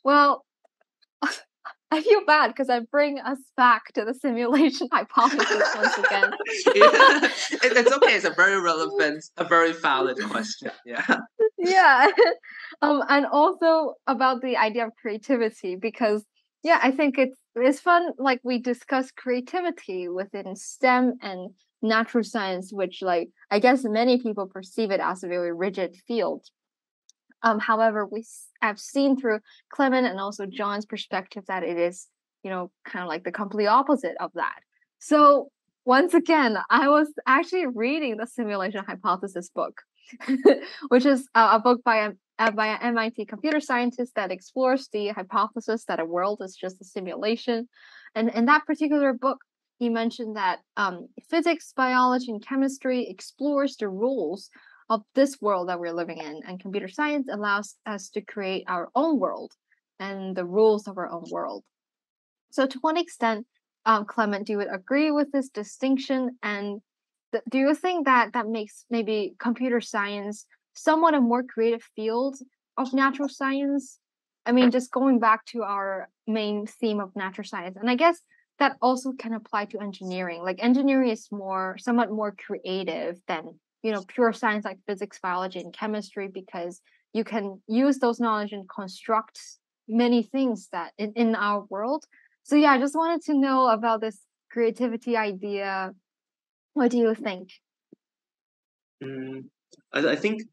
Well, I feel bad because I bring us back to the simulation hypothesis once again. It's okay. It's a very relevant, a very valid question. Yeah. Yeah. And also about the idea of creativity, because yeah, I think it's fun. Like we discuss creativity within STEM and natural science, which like I guess many people perceive it as a very rigid field. However, I've seen through Clement and also John's perspective that it is, kind of like the complete opposite of that. So once again, I was actually reading the simulation hypothesis book, which is a book by an MIT computer scientist that explores the hypothesis that a world is just a simulation. And in that particular book, he mentioned that physics, biology, and chemistry explores the rules of this world that we're living in, and computer science allows us to create our own world and the rules of our own world. So to what extent, Clement, do you agree with this distinction, and do you think that that makes maybe computer science somewhat a more creative field of natural science? I mean, just going back to our main theme of natural science, and I guess that also can apply to engineering. Like engineering is somewhat more creative than pure science like physics, biology, and chemistry, because you can use those knowledge and construct many things that in our world. So yeah, I just wanted to know about this creativity idea. What do you think? I think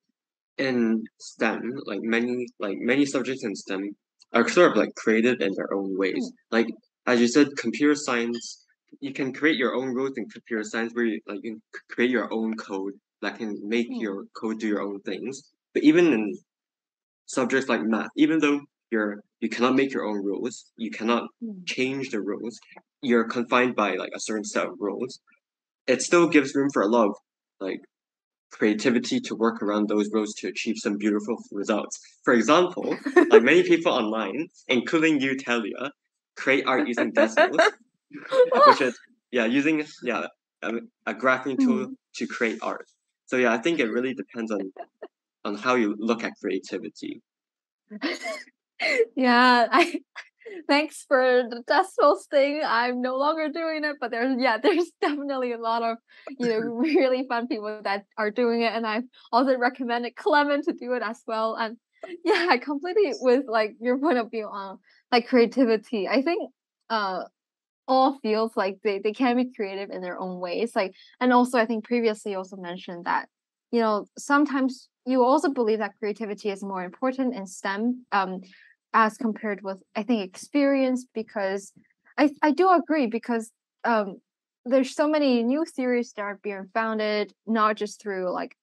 in STEM, like many subjects in STEM are sort of like creative in their own ways. Like as you said, computer science, you can create your own rules in computer science where you can create your own code that can make your code do your own things. But even in subjects like math, even though you cannot make your own rules, you cannot change the rules, you're confined by like a certain set of rules. It still gives room for a lot of like creativity to work around those rules to achieve some beautiful results. For example, like many people online, including you, Talia, create art using decimals, which is using a graphing tool to create art. So yeah, I think it really depends on how you look at creativity. Yeah, thanks for the decimals thing. I'm no longer doing it, but there's definitely a lot of really fun people that are doing it, and I've also recommended Clement to do it as well. And yeah, I completely with like your point of view on like creativity. I think all fields like they can be creative in their own ways. Like, and also I think previously you also mentioned that sometimes you also believe that creativity is more important in STEM as compared with I think experience, because I do agree, because there's so many new theories that are being founded not just through like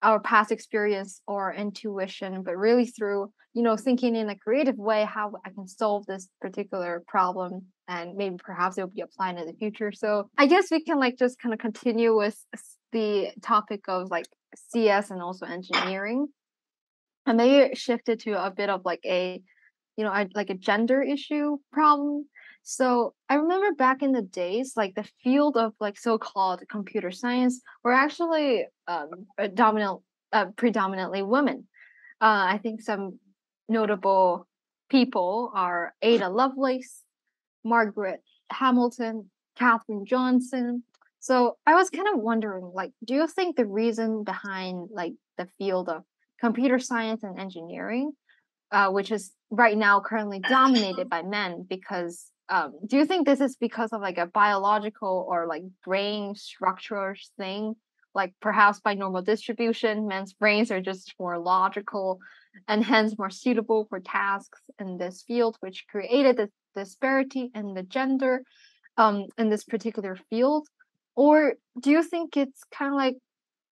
our past experience or intuition, but really through thinking in a creative way how I can solve this particular problem, and maybe perhaps it will be applied in the future. So I guess we can like just kind of continue with the topic of like CS and also engineering, and maybe shift it to a bit of like a like a gender issue problem. So I remember back in the days, like the field of like so-called computer science were actually predominantly women. I think some notable people are Ada Lovelace, Margaret Hamilton, Katherine Johnson. So I was kind of wondering, like, do you think the reason behind like the field of computer science and engineering, which is right now currently dominated by men, because do you think this is because of like a biological or like brain structures thing? Like perhaps by normal distribution, men's brains are just more logical and hence more suitable for tasks in this field, which created the disparity in the gender in this particular field? Or do you think it's kind of like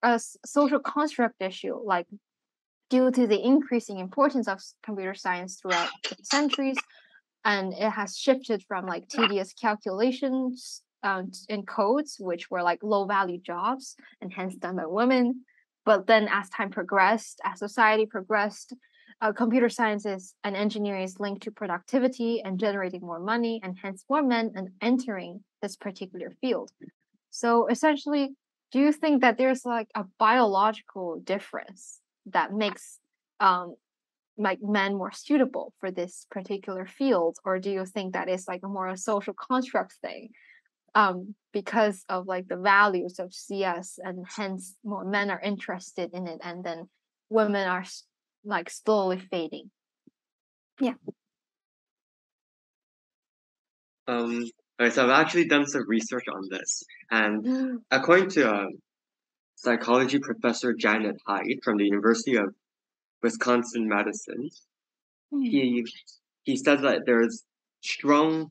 a social construct issue, like due to the increasing importance of computer science throughout the centuries, and it has shifted from like tedious calculations in codes, which were like low value jobs and hence done by women. But then as time progressed, as society progressed, computer sciences and engineering is linked to productivity and generating more money, and hence more men and entering this particular field. So essentially, do you think that there's like a biological difference that makes like men more suitable for this particular field, or do you think that is like a more a social construct thing? Because of like the values of CS, and hence more men are interested in it, and then women are like slowly fading. Yeah. Okay, so I've actually done some research on this, and Mm, according to psychology professor Janet Hyde from the University of Wisconsin-Madison, mm, he he said that there's strong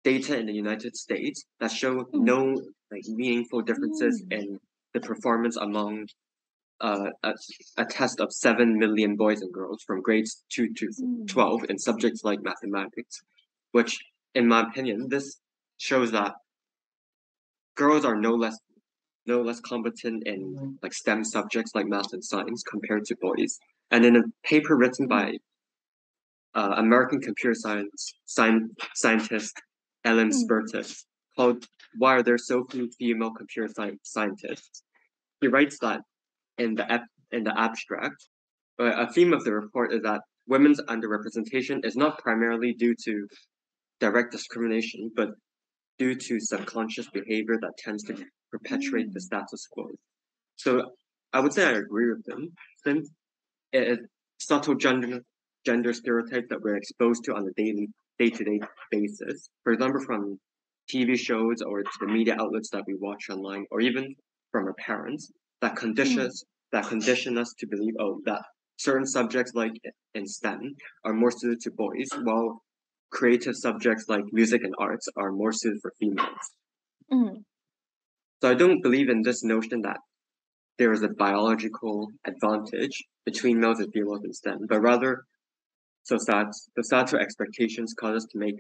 data in the United States that show mm, no like meaningful differences mm, in the performance among uh, a, a test of 7 million boys and girls from grades 2 to mm, 12 in subjects like mathematics, which, in my opinion, this shows that girls are no less competent in like STEM subjects like math and science compared to boys. And in a paper written mm, by American computer scientist Ellen mm, Spertus called "Why Are There So Few Female Computer Scientists?" He writes that in the abstract, a theme of the report is that women's underrepresentation is not primarily due to direct discrimination, but due to subconscious behavior that tends to perpetuate the mm, status quo. So I would say I agree with them, since it is subtle gender stereotypes that we're exposed to on a day-to-day basis. For example, from TV shows or to the media outlets that we watch online, or even from our parents, that mm, condition us to believe, oh, that certain subjects like in STEM are more suited to boys, while creative subjects like music and arts are more suited for females. mm, So I don't believe in this notion that there is a biological advantage between males and females in STEM, but rather societal expectations cause us to make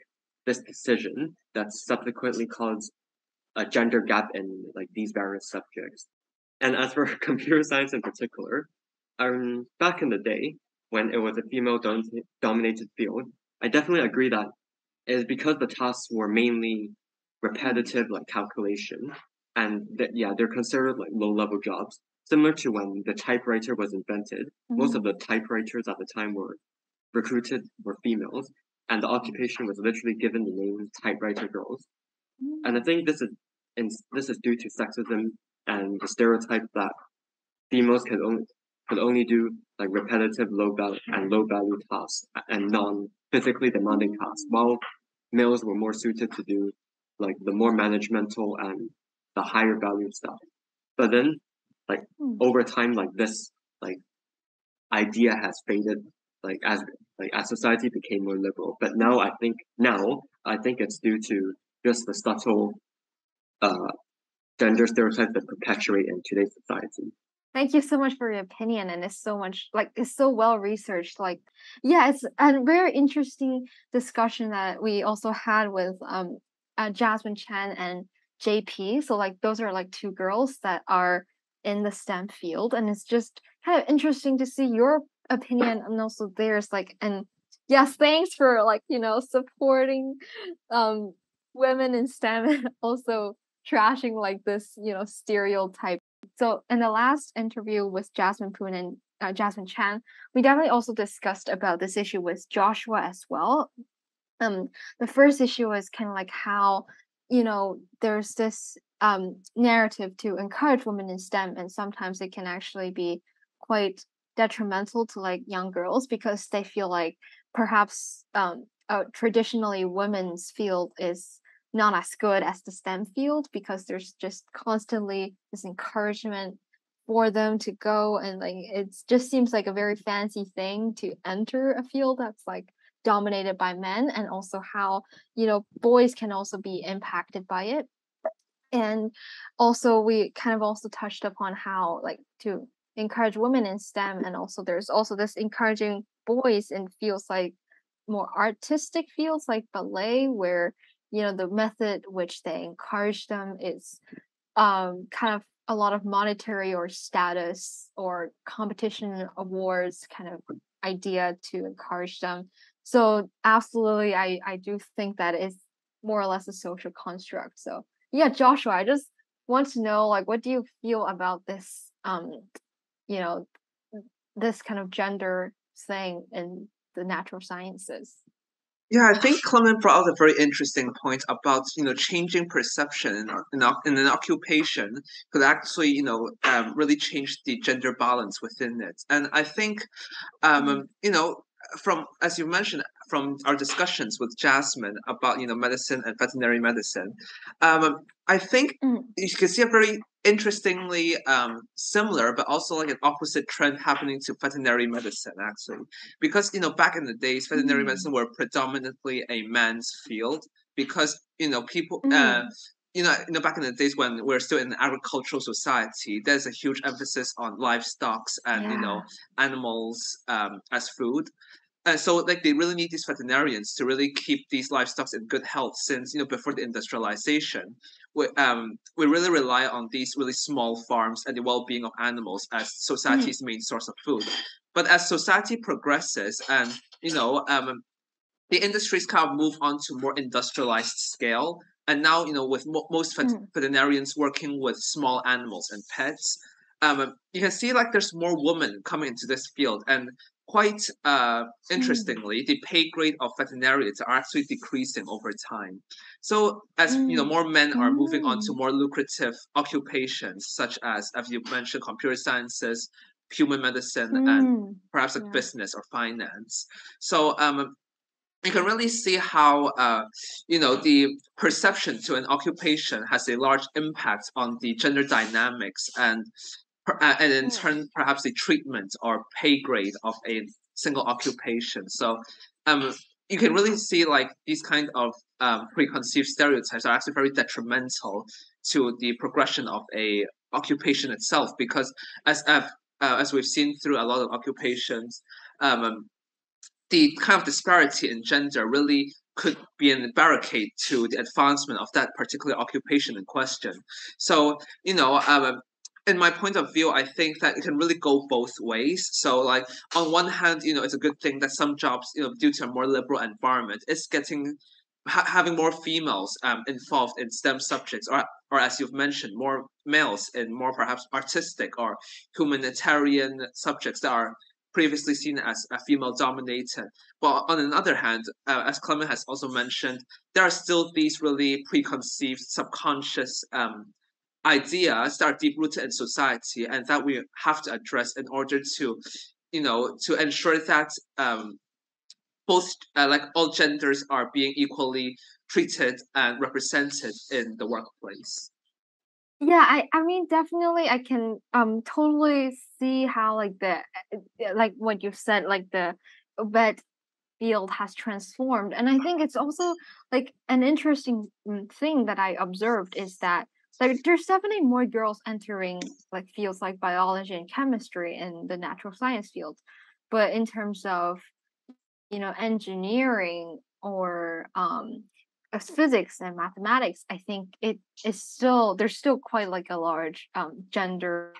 this decision that subsequently caused a gender gap in like these various subjects. And as for computer science in particular, back in the day when it was a female dominated field, I definitely agree that it is because the tasks were mainly mm, repetitive, like calculation, and yeah, they're considered like low-level jobs. Similar to when the typewriter was invented, most of mm, the typewriters at the time were females, and the occupation was literally given the name typewriter girls. And I mm, think this is due to sexism and the stereotype that females could only do like repetitive low value tasks and non physically demanding tasks, mm, while males were more suited to do like the more managemental and the higher value stuff. But then like mm. over time, like this like idea has faded, like as society became more liberal. But now I think it's due to just the subtle uh gender stereotypes that perpetuate in today's society. Thank you so much for your opinion, and it's so much like it's so well researched. Like, yeah, it's a very interesting discussion that we also had with Jasmine Chan and JP. So like those are like two girls that are in the STEM field, and it's just kind of interesting to see your opinion and also theirs. Like, and yes, thanks for like supporting um women in STEM and also trashing like this stereotype. So in the last interview with Jasmine Poon and Jasmine Chan, we definitely also discussed about this issue with Joshua as well. Um, the first issue is kind of like how there's this narrative to encourage women in STEM, and sometimes it can actually be quite detrimental to like young girls because they feel like perhaps traditionally women's field is not as good as the STEM field because there's just constantly this encouragement for them to go, and like it just seems like a very fancy thing to enter a field that's like dominated by men, and also how boys can also be impacted by it. And also we kind of also touched upon how like to encourage women in STEM, and also there's also this encouraging boys in fields like more artistic fields like ballet, where the method which they encourage them is kind of a lot of monetary or status or competition awards kind of idea to encourage them. So absolutely, I do think that is more or less a social construct. So yeah, Joshua, I just want to know like what do you feel about this you know this kind of gender thing in the natural sciences. Yeah, I think Clement brought out a very interesting point about changing perception in an occupation could actually really change the gender balance within it. And I think from as you mentioned from our discussions with Jasmine about medicine and veterinary medicine, I think you can see a very interestingly similar but also like an opposite trend happening to veterinary medicine actually, because back in the days veterinary medicine were predominantly a man's field because people back in the days when we're still in an agricultural society, there's a huge emphasis on livestock and animals as food. And so, like, they really need these veterinarians to really keep these livestock in good health. Since before the industrialization, we really rely on these really small farms and the well-being of animals as society's main source of food. But as society progresses, and the industries kind of move on to more industrialized scale, and now with most veterinarians working with small animals and pets, you can see like there's more women coming into this field, and quite interestingly, the pay grade of veterinarians are actually decreasing over time. So as more men are moving on to more lucrative occupations, such as you mentioned, computer sciences, human medicine, and perhaps like business or finance. So you can really see how the perception to an occupation has a large impact on the gender dynamics and in turn perhaps the treatment or pay grade of a single occupation. So you can really see like these kind of preconceived stereotypes are actually very detrimental to the progression of a occupation itself, because as we've seen through a lot of occupations, the kind of disparity in gender really could be a barricade to the advancement of that particular occupation in question. So, in my point of view, I think that it can really go both ways. So, like on one hand, it's a good thing that some jobs, due to a more liberal environment, is having more females involved in STEM subjects, or as you've mentioned, more males in more perhaps artistic or humanitarian subjects that are previously seen as a female dominated. But on the other hand, as Clement has also mentioned, there are still these really preconceived subconscious ideas that are deep rooted in society and that we have to address in order to ensure that both like all genders are being equally treated and represented in the workplace. Yeah, I mean definitely I can totally see how like like what you said, like the vet field has transformed. And I think it's also like an interesting thing that I observed is that like there's definitely more girls entering like fields like biology and chemistry in the natural science field. But in terms of engineering or as physics and mathematics, I think it is there's still quite like a large gender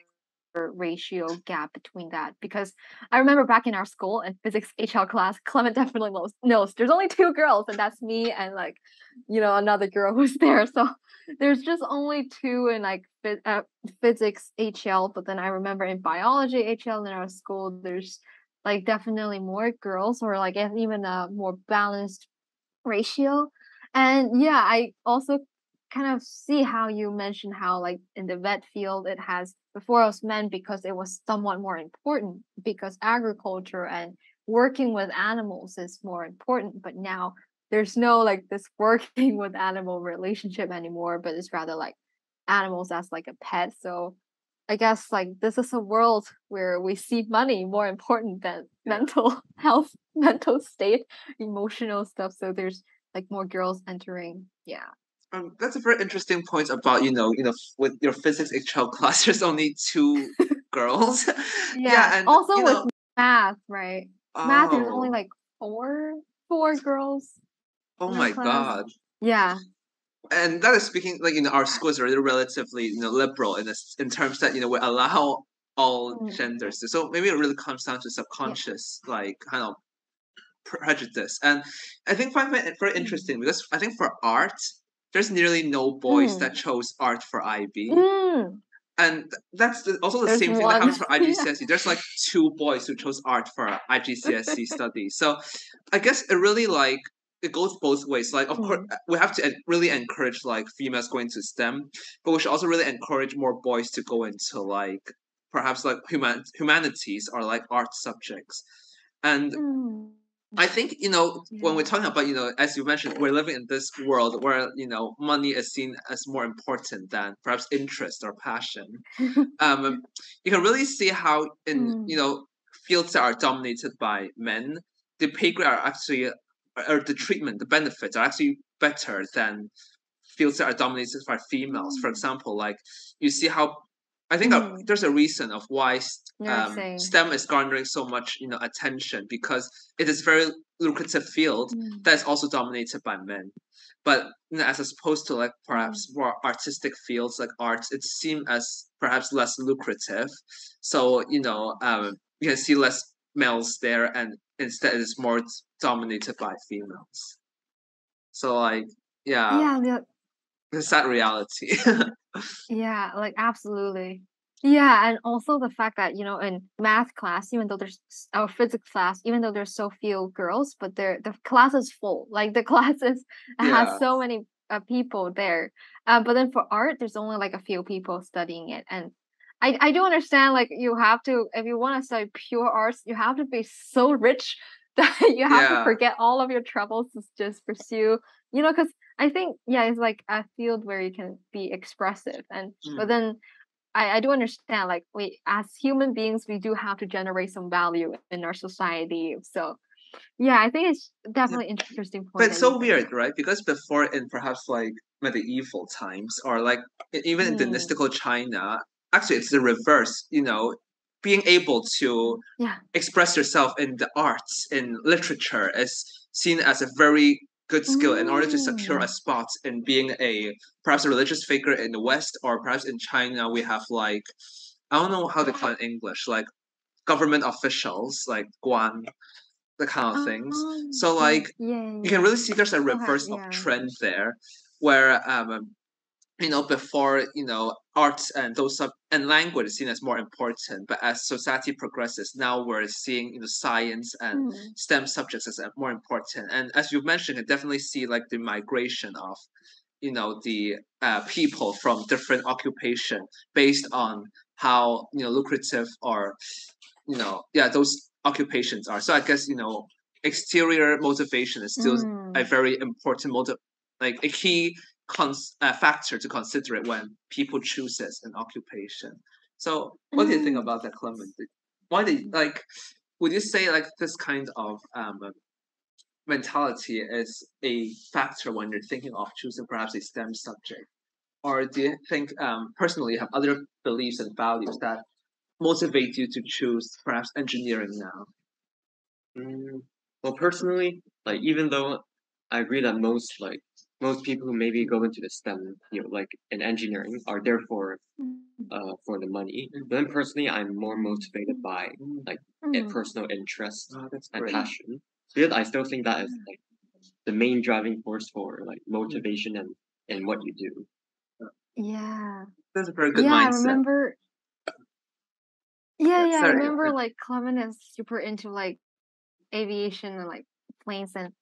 ratio gap between that, because I remember back in our school in physics HL class, Clement definitely knows there's only two girls, and that's me and like another girl who's there. So there's just only two in like physics HL, but then I remember in biology HL in our school there's like definitely more girls, or like even a more balanced ratio. And yeah, I also kind of see how you mentioned how like in the vet field it has before it was men because it was somewhat more important because agriculture and working with animals is more important, but now there's no like this working with animal relationship anymore, but it's rather like animals as like a pet. So I guess like this is a world where we see money more important than mental health, mental state, emotional stuff. So there's like more girls entering. Yeah. That's a very interesting point about with your physics HL class, there's only two girls. Yeah, and also with math, right? Math, there's only oh, like four girls oh in our my class. God. Yeah. And that is speaking like our schools are really relatively liberal in terms that we allow all genders to. So maybe it really comes down to subconscious like kind of prejudice. And I find it very interesting because I think for art, there's nearly no boys that chose art for IB. And that's also the There's same thing that happens one. for IGCSE. There's like 2 boys who chose art for IGCSE study. So I guess it really like it goes both ways. Like of course we have to really encourage like females going to STEM, but we should also really encourage more boys to go into like perhaps like humanities or like art subjects. And Mm. I think, when we're talking about, as you mentioned, we're living in this world where, money is seen as more important than perhaps interest or passion. You can really see how in, fields that are dominated by men, the pay grade are actually, or the treatment, the benefits are actually better than fields that are dominated by females. For example, like you see how I think there's a reason of why Nursing. STEM is garnering so much attention, because it is a very lucrative field that is also dominated by men. But as opposed to like perhaps more artistic fields like arts, it's seen as perhaps less lucrative. So you can see less males there, and instead it's more dominated by females. So like Yeah, it's that reality. yeah, like absolutely. Yeah, and also the fact that, in math class, even though our physics class, even though there's so few girls, but the class is full. Like the classes has so many people there. But then for art, there's only like a few people studying it. And I do understand, like you have to, if you want to study pure arts, you have to be so rich that you have to forget all of your troubles to just pursue, because I think, it's like a field where you can be expressive. And but then I do understand, like we as human beings, we do have to generate some value in our society. So I think it's definitely interesting point. But it's so weird, right? Because before, in perhaps like medieval times, or like even in dynastical China, actually it's the reverse. Being able to express yourself in the arts, in literature, is seen as a very good skill in order to secure a spot in being perhaps a religious figure in the West, or perhaps in China we have like, I don't know how to call it in English, like government officials like guan, the kind of things. So like you can really see there's a reverse of trend there, where before arts and and language is seen as more important, but as society progresses, now we're seeing science and STEM subjects as more important. And as you mentioned, you definitely see like the migration of the people from different occupation based on how lucrative or those occupations are. So I guess exterior motivation is still a very important like a key factor to consider it when people chooses an occupation. So what do you think about that, Clement? Why did like would you say like this kind of mentality is a factor when you're thinking of choosing perhaps a STEM subject? Or do you think personally you have other beliefs and values that motivate you to choose perhaps engineering now? Well, personally, like even though I agree that most people who maybe go into the STEM, like in engineering, are there for the money. But then personally, I'm more motivated by like a personal interest and passion. Because I still think that is like the main driving force for like motivation and what you do. Yeah. That's a very good I mindset. remember. I remember like Clement is super into like aviation and like planes, and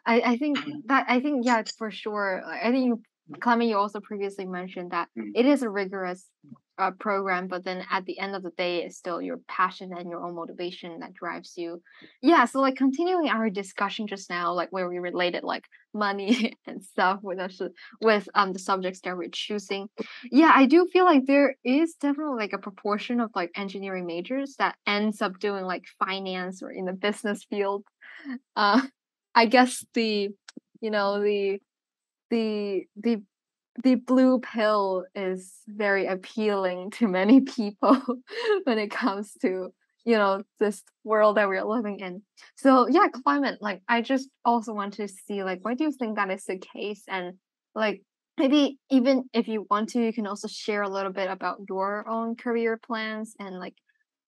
I think for sure. I think Clement, you also previously mentioned that it is a rigorous program, but then at the end of the day, it's still your passion and your own motivation that drives you. So like continuing our discussion just now, like where we related like money and stuff with us with the subjects that we're choosing. I do feel like there is definitely like a proportion of like engineering majors that ends up doing like finance or in the business field. I guess the the the blue pill is very appealing to many people when it comes to this world that we're living in. So Clement, like I just also want to see like why do you think that is the case, and like maybe even if you want to, you can also share a little bit about your own career plans, and like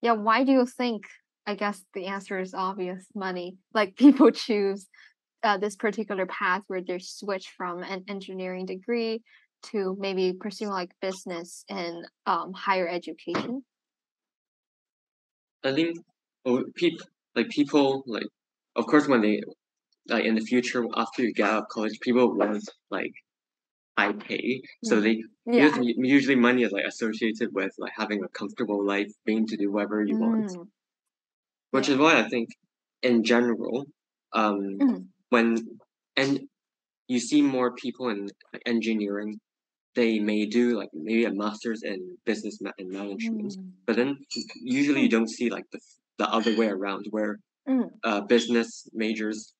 why do you think, I guess the answer is obvious, money, like people choose this particular path where they switch from an engineering degree to maybe pursue like business and higher education? I think people like of course when they like in the future after you get out of college, people want like high pay. So they because Yeah. usually money is like associated with like having a comfortable life, being to do whatever you want. Which is Yeah. why I think in general, when and you see more people in like, engineering, they may do like maybe a master's in and management, but then usually you don't see like the other way around where business majors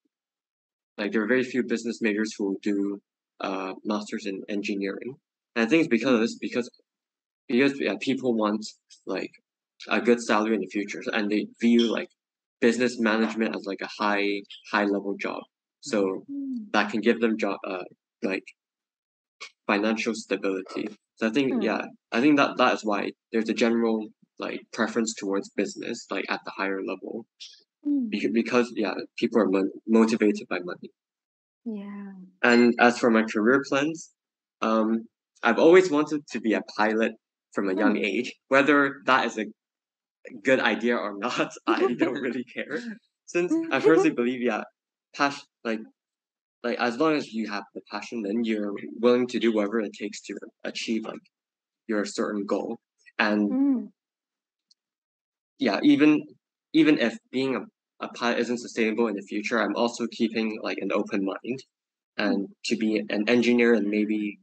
like there are very few business majors who do masters in engineering. And I think it's because of this because yeah, people want like a good salary in the future, and they view like business management as like a high level job. So that can give them job like financial stability. So I think that is why there's a general like preference towards business like at the higher level because yeah, people are motivated by money. Yeah. And as for my career plans, um, I've always wanted to be a pilot from a young age. Whether that is a good idea or not, I don't really care. Since I personally believe, yeah, passion like as long as you have the passion, then you're willing to do whatever it takes to achieve like your certain goal. And yeah, even if being a pilot isn't sustainable in the future, I'm also keeping like an open mind and to be an engineer and maybe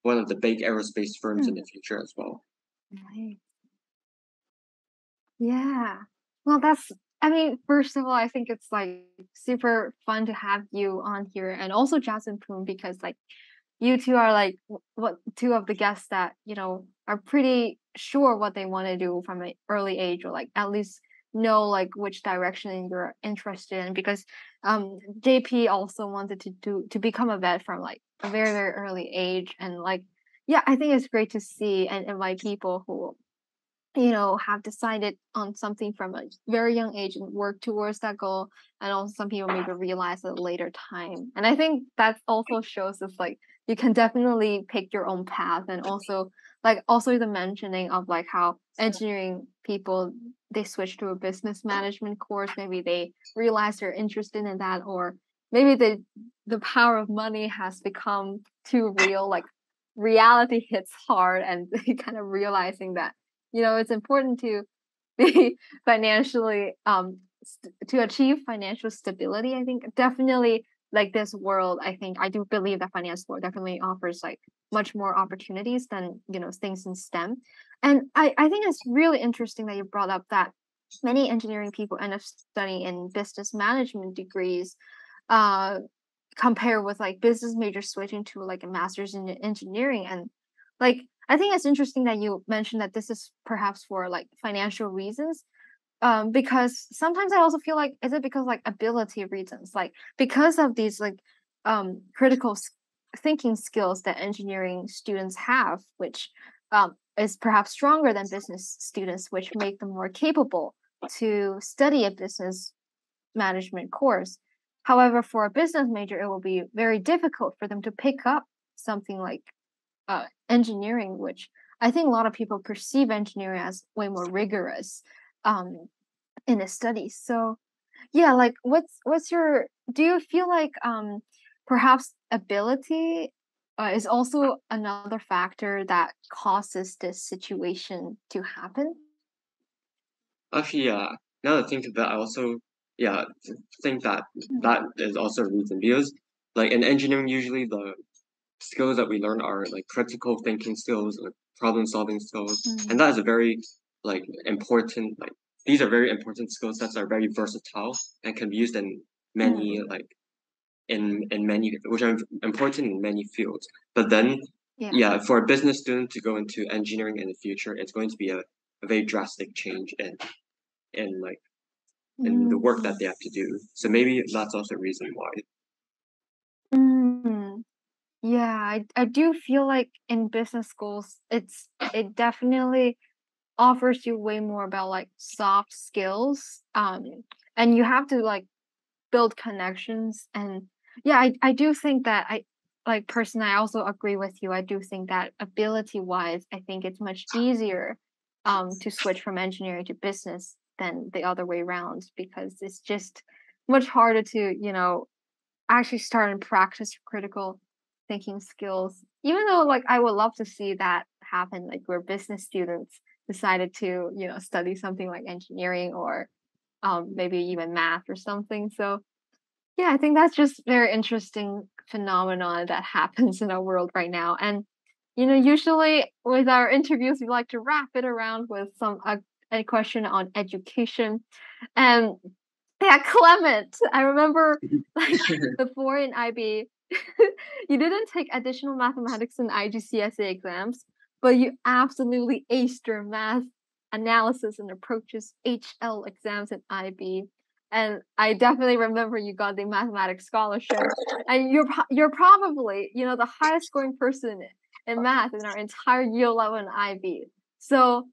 one of the big aerospace firms in the future as well. Nice. Yeah. Well, I mean, first of all, I think it's like super fun to have you on here and also Jasmine Poon because like you two are like what two of the guests that, are pretty sure what they want to do from an early age or like at least know like which direction you're interested in because JP also wanted to become a vet from like a very, very early age and like yeah, I think it's great to see and invite people who have decided on something from a very young age and work towards that goal. And also some people maybe realize at a later time. And I think that also shows us like you can definitely pick your own path and also the mentioning of like how engineering people they switch to a business management course. Maybe they realize they're interested in that or maybe the power of money has become too real, like reality hits hard and kind of realizing that it's important to be financially to achieve financial stability. I think definitely like this world, I think I do believe that finance world definitely offers like much more opportunities than things in STEM. And I think it's really interesting that you brought up that many engineering people end up studying in business management degrees uh compare with like business majors switching to like a master's in engineering and like I think it's interesting that you mentioned that this is perhaps for like financial reasons. Because sometimes I also feel like is it because like ability reasons, like because of these like critical thinking skills that engineering students have, which is perhaps stronger than business students, which make them more capable to study a business management course. However, for a business major, it will be very difficult for them to pick up something like engineering, which I think a lot of people perceive engineering as way more rigorous in the studies. So yeah, like what's your do you feel like perhaps ability is also another factor that causes this situation to happen? Actually, yeah. Now that I think of that, I also yeah think that that is also a reason because like in engineering, usually the skills that we learn are like critical thinking skills, like problem solving skills, and that is a very like important like these are very important skill sets that are very versatile and can be used in many like in many which are important in many fields. But then Yeah. yeah, for a business student to go into engineering in the future, it's going to be a very drastic change in like in the work that they have to do. So maybe that's also a reason why. Mm. Yeah, I do feel like in business schools, it definitely offers you way more about like soft skills. And you have to like build connections and yeah, I do think that like personally, I also agree with you. I do think that ability-wise, I think it's much easier to switch from engineering to business than the other way around, because it's just much harder to, actually start and practice critical thinking skills. Even though like I would love to see that happen, like where business students decided to, study something like engineering or maybe even math or something. So yeah, I think that's just very interesting phenomenon that happens in our world right now. And usually with our interviews, we like to wrap it around with a question on education. And yeah, Clement, I remember like before in IB, you didn't take additional mathematics and IGCSE exams, but you absolutely aced your math analysis and approaches HL exams in IB. And I definitely remember you got the mathematics scholarship, and you're probably the highest scoring person in math in our entire year 11 IB. So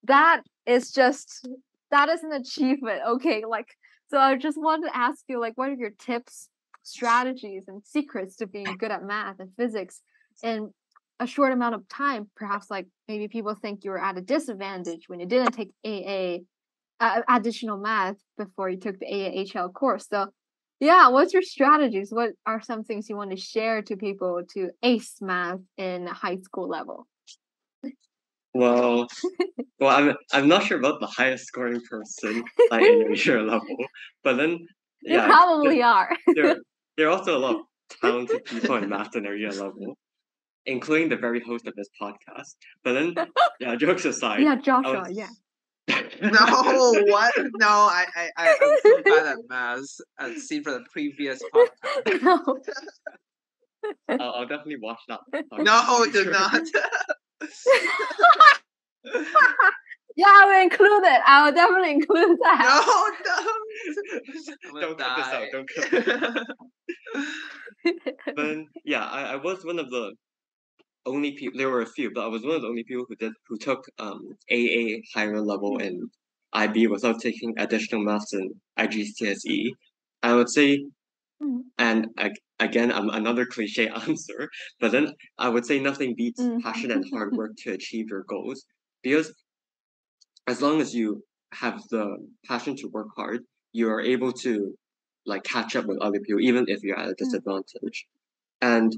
that is an achievement. Okay, like so I just wanted to ask you, like, what are your tips, strategies, and secrets to being good at math and physics in a short amount of time? Perhaps like maybe people think you were at a disadvantage when you didn't take additional math before you took the AHL course. So yeah, what's your strategies? What are some things you want to share to people to ace math in high school level? Well, I'm not sure about the highest scoring person like in your year level, but then You probably are. there are also a lot of talented people in math in our year level, including the very host of this podcast. But then, yeah, jokes aside, yeah, Joshua, yeah. No, what? No, I'm so bad at maths, as seen from the previous podcast. No. I'll definitely watch that. No, do not. Yeah, I will include it. I will definitely include that. No, don't cut this out. Don't cut this out. But yeah, I was one of the only people. There were a few, but I was one of the only people who took AA higher level in IB without taking additional maths in IGCSE. I would say, and again, another cliche answer, but then I would say nothing beats passion and hard work to achieve your goals, because as long as you have the passion to work hard, you are able to like catch up with other people, even if you're at a disadvantage. And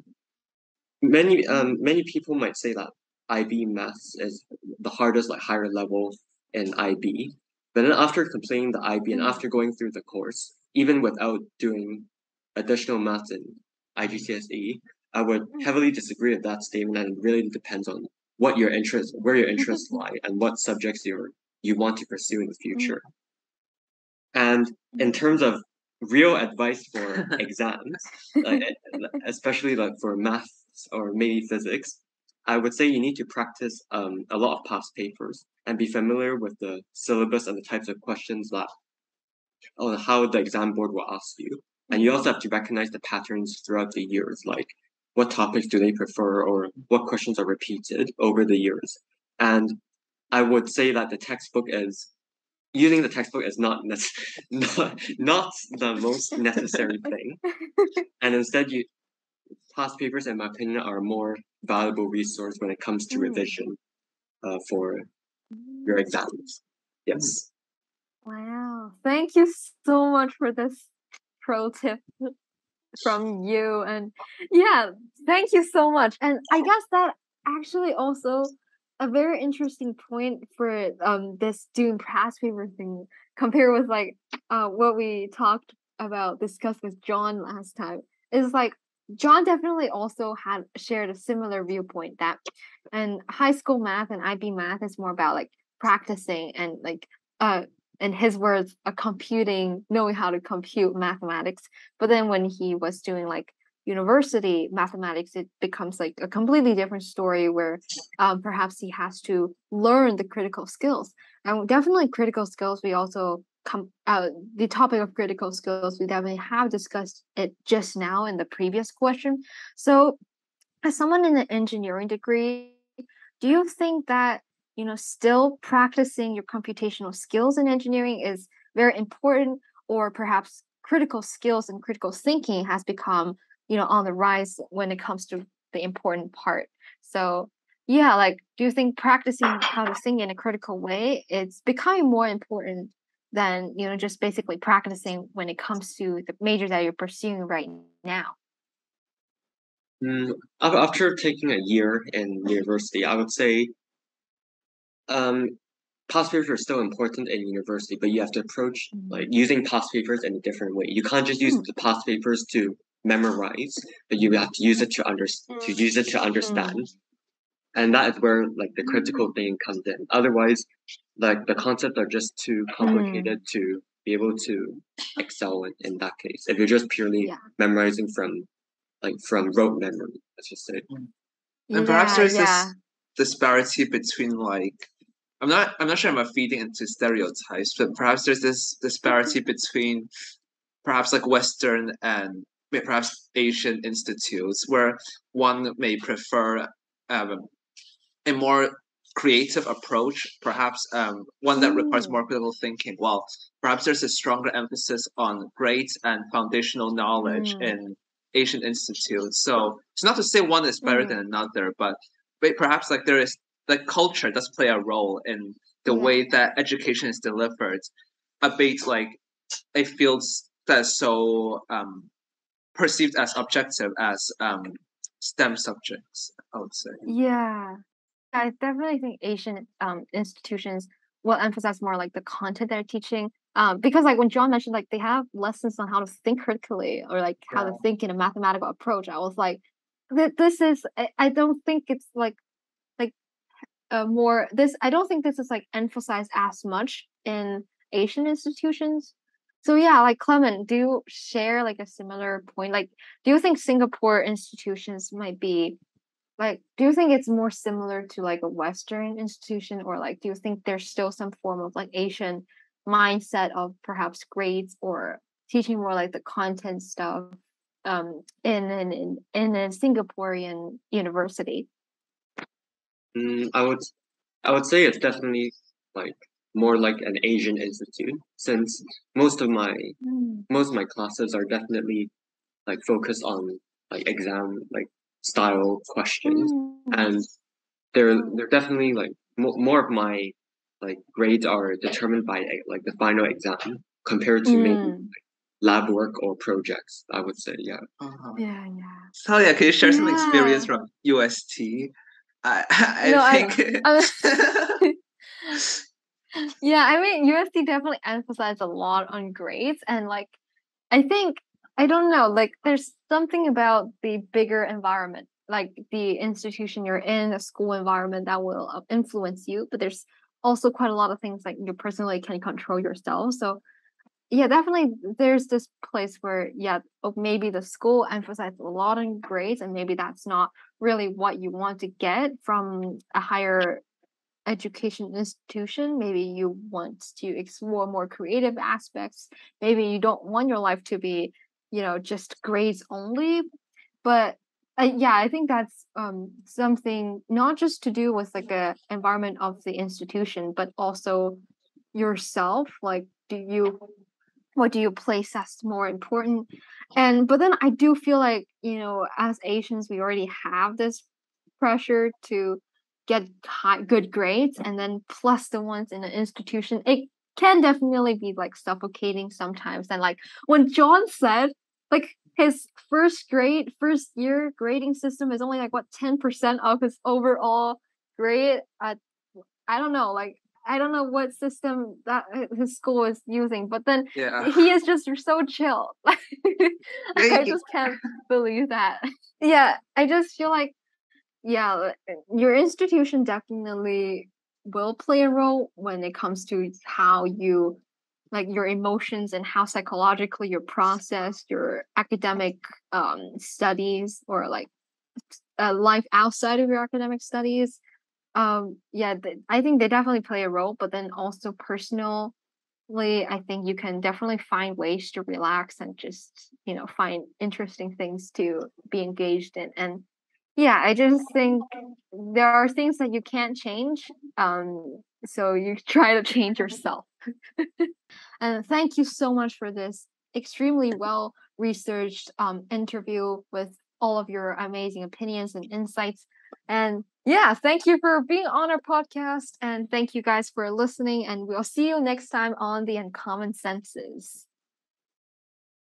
many people might say that IB maths is the hardest, like higher level in IB. But then after completing the IB and after going through the course, even without doing additional maths in IGCSE, I would heavily disagree with that statement, and it really depends on where your interests lie, and what subjects you want to pursue in the future. And in terms of real advice for exams, especially like for math or maybe physics, I would say you need to practice a lot of past papers and be familiar with the syllabus and the types of questions or how the exam board will ask you. And you also have to recognize the patterns throughout the years, like what topics do they prefer or what questions are repeated over the years. And I would say that using the textbook is not the most necessary thing. And instead, past papers, in my opinion, are a more valuable resource when it comes to revision for your exams. Yes. Wow. Thank you so much for this pro tip from you. And yeah, thank you so much. And I guess that actually also a very interesting point for this doing past paper thing compared with like what we discussed with John last time, is like John definitely also had shared a similar viewpoint that in high school math and IB math is more about like practicing and like in his words, knowing how to compute mathematics. But then when he was doing like university mathematics, it becomes like a completely different story where perhaps he has to learn the critical skills. And definitely critical skills, we also the topic of critical skills, we definitely have discussed it just now in the previous question. So as someone in an engineering degree, do you think that still practicing your computational skills in engineering is very important, or perhaps critical skills and critical thinking has become on the rise when it comes to the important part. So yeah, like, do you think practicing how to think in a critical way, it's becoming more important than, just basically practicing when it comes to the major that you're pursuing right now? After taking a year in university, I would say past papers are still important in university, but you have to approach like using past papers in a different way. You can't just use the past papers to memorize, but you have to use it to understand. And that is where like the critical thinking comes in. Otherwise, like the concepts are just too complicated to be able to excel in that case. If you're just purely memorizing from rote memory, let's just say. And perhaps there's this disparity between like I'm not sure I'm feeding into stereotypes, but perhaps there's this disparity between perhaps like Western and perhaps Asian institutes where one may prefer a more creative approach, perhaps one that requires more critical thinking. While perhaps there's a stronger emphasis on grades and foundational knowledge in Asian institutes. So it's not to say one is better than another, but perhaps like there is like culture does play a role in the way that education is delivered, albeit like a field that's so perceived as objective as STEM subjects, I would say. Yeah. I definitely think Asian institutions will emphasize more like the content they're teaching. Because like when John mentioned like they have lessons on how to think critically or like how to think in a mathematical approach, I was like, this is I don't think it's like more this I don't think this is like emphasized as much in Asian institutions. So yeah, like Clement, do you share like a similar point? Like, do you think Singapore institutions might be like, do you think it's more similar to like a Western institution, or like, do you think there's still some form of like Asian mindset of perhaps grades or teaching more like the content stuff in a Singaporean university? I would say it's definitely like more like an Asian institute, since most of my classes are definitely like focused on like exam like style questions, and they're definitely like more of my like grades are determined by like the final exam compared to maybe lab work or projects. I would say, yeah. Yeah. So yeah, can you share some experience from UST? I think. Yeah, I mean, UST definitely emphasized a lot on grades, and like, I think I don't know, like, there's something about the bigger environment, like the institution you're in, the school environment that will influence you. But there's also quite a lot of things like you personally can control yourself. So yeah, definitely there's this place where maybe the school emphasizes a lot on grades, and maybe that's not really what you want to get from a higher education institution. Maybe you want to explore more creative aspects. Maybe you don't want your life to be just grades only. But I think that's something not just to do with like a environment of the institution, but also yourself. Like, what do you place as more important? But then I do feel like, as Asians, we already have this pressure to get good grades, and then plus the ones in the institution, it can definitely be like suffocating sometimes. And like when John said like his first year grading system is only like what 10% of his overall grade, I don't know, like I don't know what system that his school is using, but then he is just so chill. I just can't believe that. Yeah, I just feel like your institution definitely will play a role when it comes to how you like your emotions and how psychologically you process your academic studies, or like life outside of your academic studies. I think they definitely play a role, but then also personally, I think you can definitely find ways to relax and just find interesting things to be engaged in. And I just think there are things that you can't change, so you try to change yourself. And thank you so much for this extremely well researched interview with all of your amazing opinions and insights. And yeah, thank you for being on our podcast. And thank you guys for listening. And we'll see you next time on the Uncommon Senses.